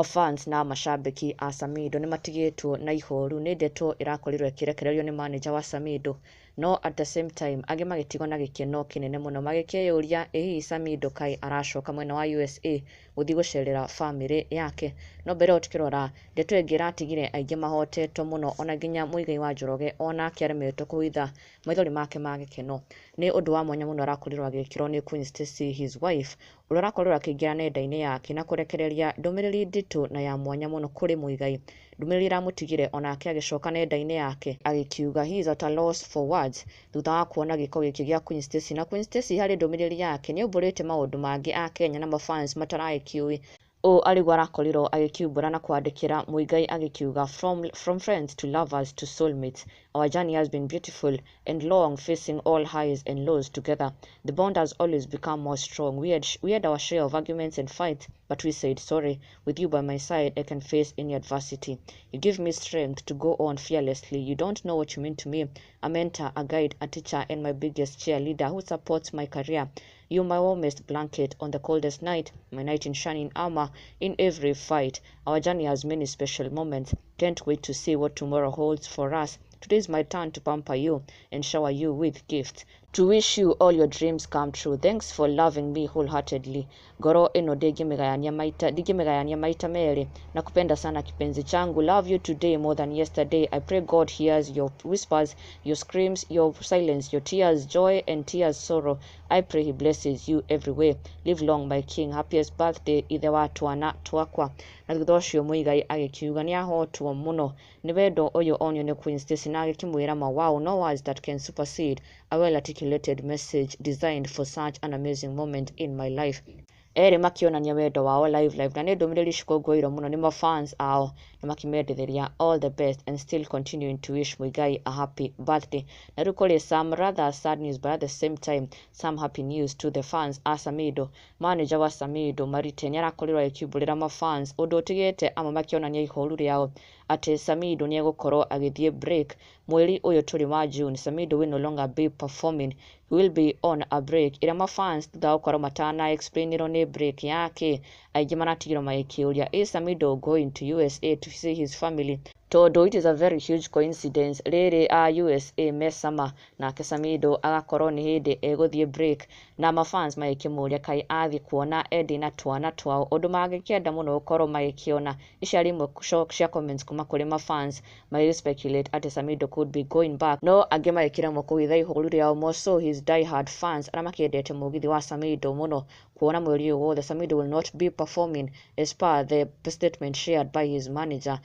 Mafans na mashabiki a Samido nĩ matigĩtwo na ihoru nĩ ndeto irakorirwo ikirekererio nĩ manager wa Samido, no at the same time angĩ magĩtigwo na gĩkeno kĩnene mũno magĩkĩyũria ĩ hihi Samido kai aracoka mwena wa USA gũthiĩ gũcerera family yake. No mbere tukĩrora ndeto ĩngĩ ĩratigire aingĩ mahotetwo mũno, ona nginya Muigai wa Njoroge onake aremetwo kũhitha maithori make ma gĩkeno nĩ ũndũ wa mwanya mũno arakorirwo agĩkĩrwo nĩ Queen Stacy his wife, ũrĩa arakorirwo akĩingĩra nenda-inĩ yake na kũrekereria ndũmĩrĩri nditũ na ya mwanya mũno kũrĩ Muigai. Ndũmĩrĩri iramũtigire onake agĩcoka nenda-inĩ yake agĩkiuga he is at a loss for words thutha wa kuona gĩko gĩkĩ gĩa Queen Stacy. Na Queen Stacy harĩ ndũmĩrĩri yake nĩ aumbũrĩte maũndũ mangĩ a Kenya na mafans mataragĩkĩũĩ. Ũũ arĩguo arakorirwo agĩkiumbũra na kwandĩkĩra Muigai agĩkiuga from friends to lovers to soulmates, our journey has been beautiful and long, facing all highs and lows together. The bond has always become more strong. We had our share of arguments and fights, but we said sorry. With you by my side, I can face any adversity. You give me strength to go on fearlessly. You don't know what you mean to me. A mentor, a guide, a teacher, and my biggest cheerleader who supports my career. You my warmest blanket on the coldest night, my knight in shining armor in every fight. Our journey has many special moments. Can't wait to see what tomorrow holds for us. Today is my turn to pamper you and shower you with gifts, to wish you all your dreams come true. Thanks for loving me wholeheartedly. Ngoro ĩno ndingĩmĩgayania maita merĩ. Nakupenda sana kipenzi changu. Love you today more than yesterday. I pray God hears your whispers, your screams, your silence, your tears, joy and tears, sorrow. I pray he blesses you everywhere. Live long my king. Happiest birthday ithe wa twana twakwa. Na thutha ũcio Muigai agĩkiuga nĩ ahotwo mũno nĩ wendo ũyũ onio nĩ Queen Stacy na agĩkĩmwĩra ma wow, no words that can supersede a well articulated message designed for such an amazing moment in my life. Erĩ makĩonania wendo wao live na nĩ ndũmĩrĩri cikũngũĩirwo mũno nĩ mafans ao na makĩmendithĩria all the best and still continuing to wish Muigai a happy birthday. Na rĩu kũrĩ some rather sad news but at the same time some happy news to the fans a Samido. Manager wa Samido Marite nĩ arakorirwo agĩkiumbũrĩra mafans ũndũ ũtigĩte amwe makĩonania ihoru rĩao atĩ Samido nĩ egũkorwo agĩthiĩ break mweri ũyũ tũrĩ wa June. Samido will no longer be performing, he will be on a break. Ĩrĩa mafans thutha gũkorwo matana explainirwo nĩ break yake, aingĩ maratigirwo magĩkĩũria is Samido going to USA to see his family, tondũ it is a very huge coincidence rĩrĩ a USA me sama nake Samido agakorwo nĩ hĩndĩ egũthiĩ break, na mafans magĩkĩmũria kai athiĩ kuona Eddie na twana twao, ũndũ mangĩkĩenda mũno gũkorwo magĩkĩona. Ici arĩ imwe cia comments kuma kũrĩ mafans magĩ speculate atĩ Samido could be going back, no angĩ magĩkĩremwo kũhitha ihoru rĩao. More so his die-hard fans arĩa makĩendete mũgithi wa Samido mũno kuona mweri ũyũ wothe Samido will not be performing as per the statement shared by his manager.